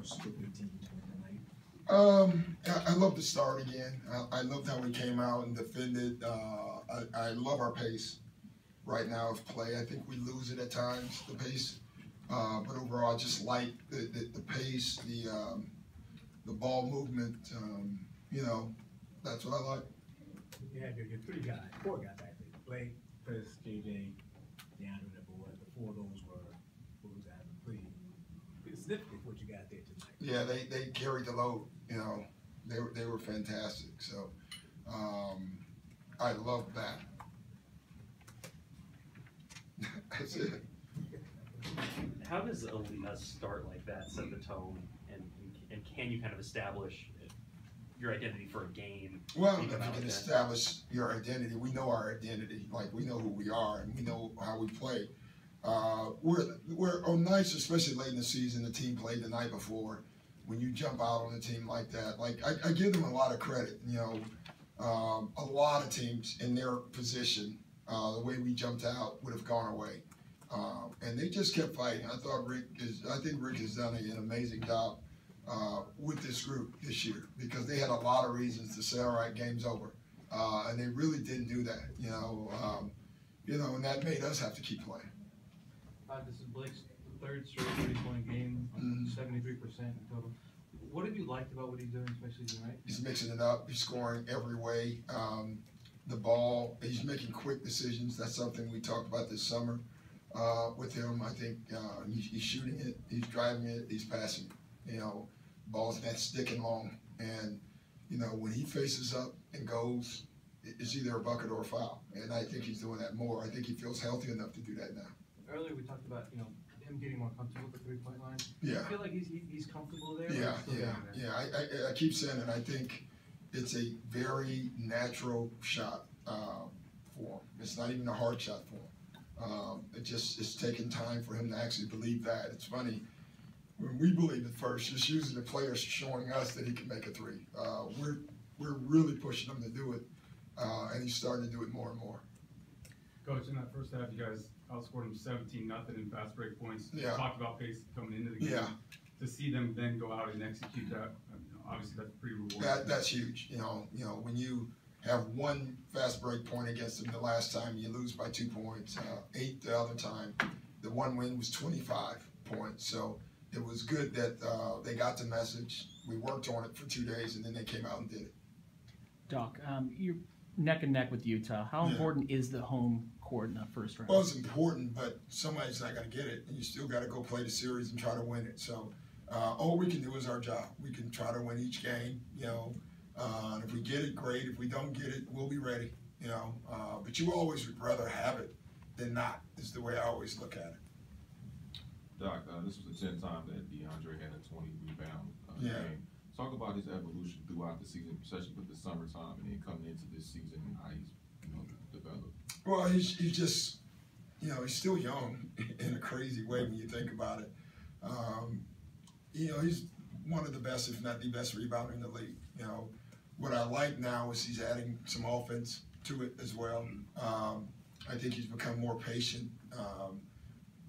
most with your team tonight? I love the start again. I loved how we came out and defended. I love our pace right now of play. I think we lose it at times, the pace. But overall, I just like the pace, the ball movement. You know, that's what I like. You had your four guys actually, Blake, Chris, JJ, DeAndre, the board. The four of those were pretty significant what you got there tonight. Yeah, they carried the load. You know, they were fantastic. So I love that. That's it. How does a start like that set the tone, and can you kind of establish your identity for a game? Well, if you can establish your identity, we know our identity. Like, we know who we are and we know how we play. We're on nights, especially late in the season, the team played the night before. When you jump out on a team like that, like I give them a lot of credit. You know, a lot of teams in their position, the way we jumped out would have gone away. And they just kept fighting. I think Rick has done an amazing job with this group this year, because they had a lot of reasons to say, all right, game's over. And they really didn't do that, you know, and that made us have to keep playing. This is Blake's third straight 30-point game, 73% in total. What have you liked about what he's doing, especially tonight? He's mixing it up. He's scoring every way. The ball, he's making quick decisions. That's something we talked about this summer with him. I think he's shooting it, he's driving it, he's passing it. You know, ball's not sticking long. And, you know, when he faces up and goes, it's either a bucket or a foul. And I think he's doing that more. I think he feels healthy enough to do that now. Earlier we talked about, him getting more comfortable with the three-point line. Yeah. I feel like he's comfortable there. Yeah. I keep saying it. I think it's a very natural shot for him. It's not even a hard shot for him. It's taking time for him to actually believe that. It's funny, when we believe it first, just using the players showing us that he can make a three. We're really pushing him to do it, and he's starting to do it more and more. Coach, in that first half, you guys outscored them 17-0 in fast break points. Yeah. You talked about pace coming into the game. Yeah. To see them then go out and execute that, obviously that's pretty rewarding. That's huge. You know, when you have one fast break point against them the last time, you lose by 2 points. 8 the other time. The one win was 25 points. So it was good that they got the message. We worked on it for 2 days, and then they came out and did it. Doc, you're neck and neck with Utah. How important is the home court in that first round? Well, it's important, but somebody's not going to get it, and you still got to go play the series and try to win it. So all we can do is our job. We can try to win each game, and if we get it, great. If we don't get it, we'll be ready, But you always would rather have it than not, is the way I always look at it. Doc, this was the 10th time that DeAndre had a 20-rebound game. Talk about his evolution throughout the season, especially with the summertime, and then coming into this season and how he's developed. Well, he's just, he's still young in a crazy way when you think about it. He's one of the best, if not the best rebounder in the league. What I like now is he's adding some offense to it as well. I think he's become more patient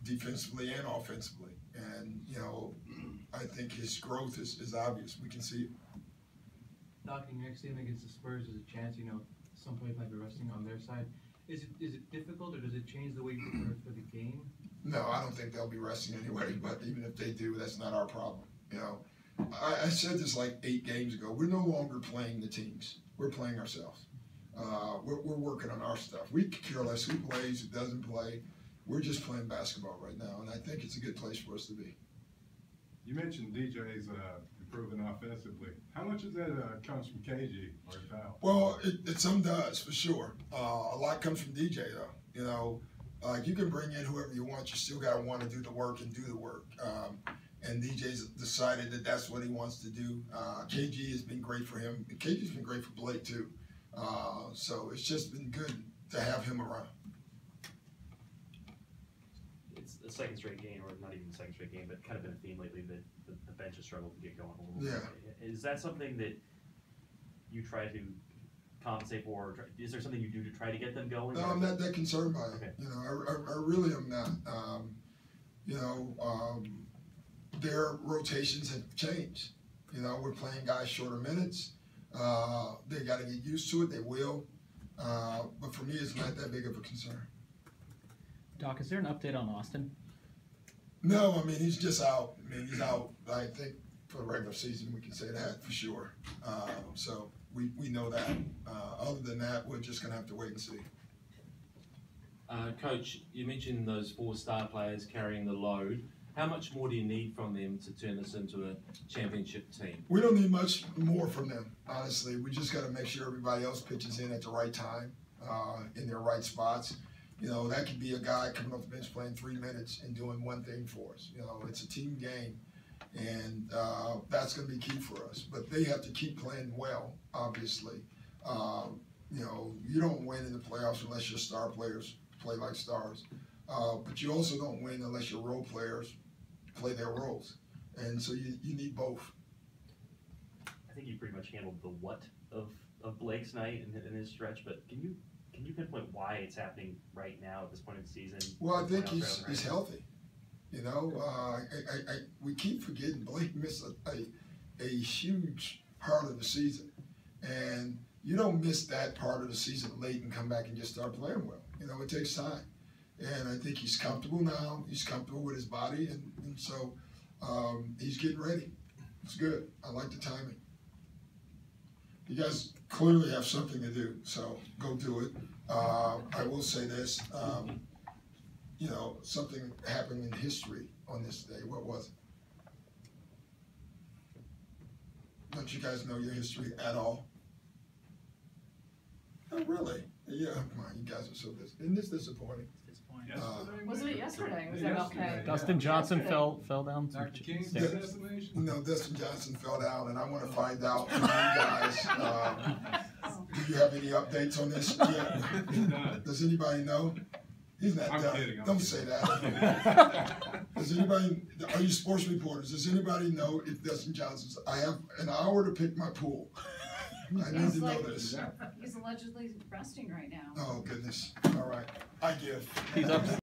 defensively and offensively. And, I think his growth is obvious. We can see it. Doc, in your next game against the Spurs, there's a chance, some players might be resting on their side. Is it difficult, or does it change the way you prepare for the game? No, I don't think they'll be resting anyway, but even if they do, that's not our problem. I said this like 8 games ago. We're no longer playing the teams. We're playing ourselves. We're working on our stuff. We care less who plays, who doesn't play. We're just playing basketball right now, and I think it's a good place for us to be. You mentioned DJ's improving offensively. How much of that comes from KG or Powell? Well, some does, for sure. A lot comes from DJ, though. You can bring in whoever you want. You still got to want to do the work and do the work. And DJ's decided that that's what he wants to do. KG has been great for him. KG's been great for Blake, too. So it's just been good to have him around. It's the second straight game, or not even the second straight game, but kind of been a theme lately that the bench has struggled to get going a little bit. Is that something that you try to compensate for? Or is there something you do to try to get them going? No, I'm not that concerned by it. Okay. I really am not. their rotations have changed. You know, we're playing guys shorter minutes. They got to get used to it. They will. But for me, it's not that big of a concern. Doc, is there an update on Austin? No, I mean, he's just out. I mean, he's out, I think, for the regular season. We can say that for sure. So we know that. Other than that, we're just going to have to wait and see. Coach, you mentioned those 4 star players carrying the load. How much more do you need from them to turn this into a championship team? We don't need much more from them, honestly. We just got to make sure everybody else pitches in at the right time, in their right spots. You know, that could be a guy coming off the bench playing 3 minutes and doing one thing for us. You know, it's a team game, and that's going to be key for us. But they have to keep playing well, obviously. You know, you don't win in the playoffs unless your star players play like stars. But you also don't win unless your role players play their roles. And so you need both. I think you pretty much handled the what of Blake's night in his stretch, but can you pinpoint why it's happening right now at this point in the season? Well, I think he's healthy. You know, we keep forgetting Blake missed a huge part of the season. And you don't miss that part of the season late and come back and just start playing well. You know, it takes time. And I think he's comfortable now. He's comfortable with his body, and so he's getting ready. It's good. I like the timing. You guys clearly have something to do, so go do it. I will say this, you know, something happened in history on this day. What was it? Don't you guys know your history at all? Oh, really? Yeah, come on, you guys are so isn't this disappointing? Wasn't it yesterday? Was that okay? Dustin Johnson fell down. Dr. King's stairs. assassination? No, Dustin Johnson fell down, and I want to find out from you guys. Do you have any updates on this yet? Does anybody know? He's not done. Kidding, Don't say that. Does anybody? Are you sports reporters? Does anybody know if Dustin Johnson's? I have an hour to pick my pool. I need to know this. He's allegedly resting right now. Oh goodness! All right, I give. He's up.